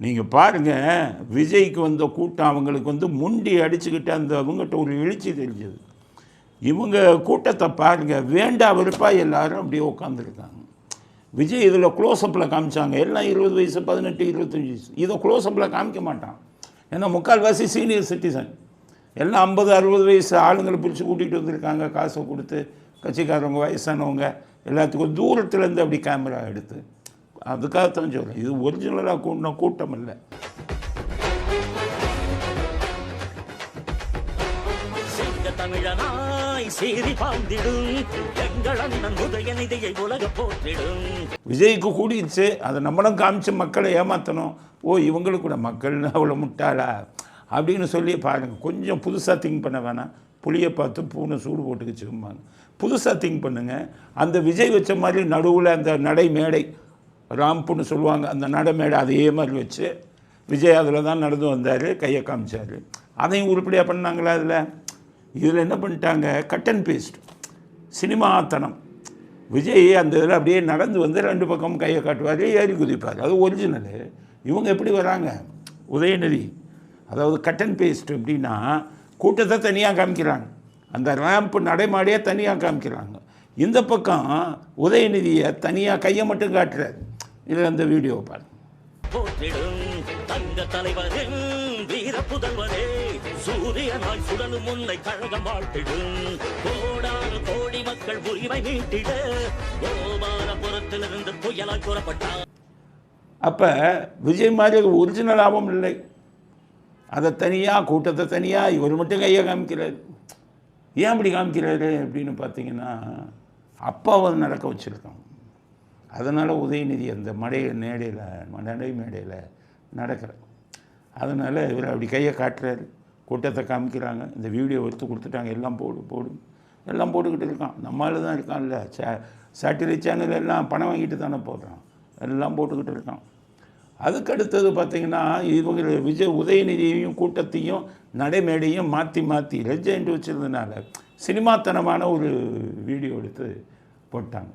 நீங்கள் பாருங்கள், விஜய்க்கு வந்த கூட்டம் அவங்களுக்கு வந்து முண்டி அடிச்சுக்கிட்டு அந்த அவங்ககிட்ட ஒரு எழுச்சி தெரிஞ்சது. இவங்க கூட்டத்தை பாருங்கள், வேண்டா வெறுப்பா எல்லாரும் அப்படியே உட்காந்துருக்காங்க. விஜய் இதில் க்ளோஸ்அப்பில் காமிச்சாங்க, எல்லாம் 20 வயசு 18 25 வயசு. இதை க்ளோஸ்அப்பில் காமிக்க மாட்டான், ஏன்னா முக்கால்வாசி சீனியர் சிட்டிசன் எல்லாம் 50 60 வயசு ஆளுங்களை பிரித்து கூட்டிகிட்டு வந்திருக்காங்க. காசை கொடுத்து கட்சிக்காரவங்க வயசானவங்க எல்லாத்துக்கும் தூரத்துலேருந்து அப்படி கேமரா எடுத்து. அதுக்காகத்தான் சொல்கிறேன், இது ஒரிஜினலாக கூட்டின கூட்டம் இல்லை. விஜய்க்கு கூடிடுச்சு, அதை நம்மளும் காமிச்சு மக்களை ஏமாற்றணும். ஓ, இவங்களுக்கு கூட மக்கள்னு அவ்வளோ முட்டாளா அப்படின்னு சொல்லி பாருங்கள். கொஞ்சம் புதுசாக திங்க் பண்ண வேணாம். புளியை பார்த்து பூனை சூடு போட்டுக்கிச்சும்பாங்க. புதுசாக திங்க் பண்ணுங்கள். அந்த விஜய் வச்ச மாதிரி நடுவில் அந்த நடை மேடை ராம்புன்னு சொல்லுவாங்க, அந்த நடை மேடை அதே மாதிரி வச்சு விஜய் அதில் தான் நடந்து வந்தார், கையை காமிச்சார். அதையும் உருப்படியாக பண்ணாங்களா? இதில் என்ன பண்ணிட்டாங்க, கட் அண்ட் பேஸ்ட் சினிமாத்தனம். விஜய் அந்த இதில் அப்படியே நடந்து வந்து 2 பக்கமும் கையை காட்டுவார், ஏறி குதிப்பார். அது ஒரிஜினலு. இவங்க எப்படி வராங்க, உதயநிதி, அதாவது கட் அண்ட் பேஸ்ட். எப்படின்னா கூட்டத்தை தனியாக காமிக்கிறாங்க, அந்த ரேம்ப் நடைமாடியே தனியாக காமிக்கிறாங்க. இந்த பக்கம் உதயநிதியை தனியாக கையை மட்டும் காட்டுறாரு. இதில் அந்த வீடியோ பாருங்க. தங்க தலைவரின் வீர புதல்வரே, சூரியனாய் சுடலும் முன்னை கழகம் வாழ்த்திடும், கோடான கோடி மக்கள் உரிமை மீட்டிட கோபாலபுரத்திலிருந்து புயலாய் கூறப்பட்டார். அப்போ விஜய் மாதிரி ஒரிஜினலாகவும் இல்லை. அதை தனியாக கூட்டத்தை தனியாக இவர் மட்டும் கையை காமிக்கிறார். ஏன் அப்படி காமிக்கிறாரு அப்படின்னு பார்த்தீங்கன்னா, அப்பாவை நடக்க வச்சுருக்காங்க. அதனால் உதயநிதி அந்த நடை மேடையில் நடக்கிறார். அதனால் இவர் அப்படி கையை காட்டுறாரு, கூட்டத்தை காமிக்கிறாங்க. இந்த வீடியோ எடுத்து கொடுத்துட்டாங்க, எல்லாம் எல்லாம் போட்டுக்கிட்டு இருக்கான். நம்மளால தான் இருக்கான்ல, சேட்டலைட் சேனல் எல்லாம் பணம் வாங்கிட்டு தானே போடுறான், எல்லாம் போட்டுக்கிட்டு இருக்கான். அதுக்கடுத்தது பார்த்திங்கன்னா, இவங்க உதயநிதியையும் கூட்டத்தையும் நடைமேடையும் மாற்றி லெஜெண்ட் வச்சுருந்ததுனால சினிமாத்தனமான ஒரு வீடியோ எடுத்து போட்டாங்க.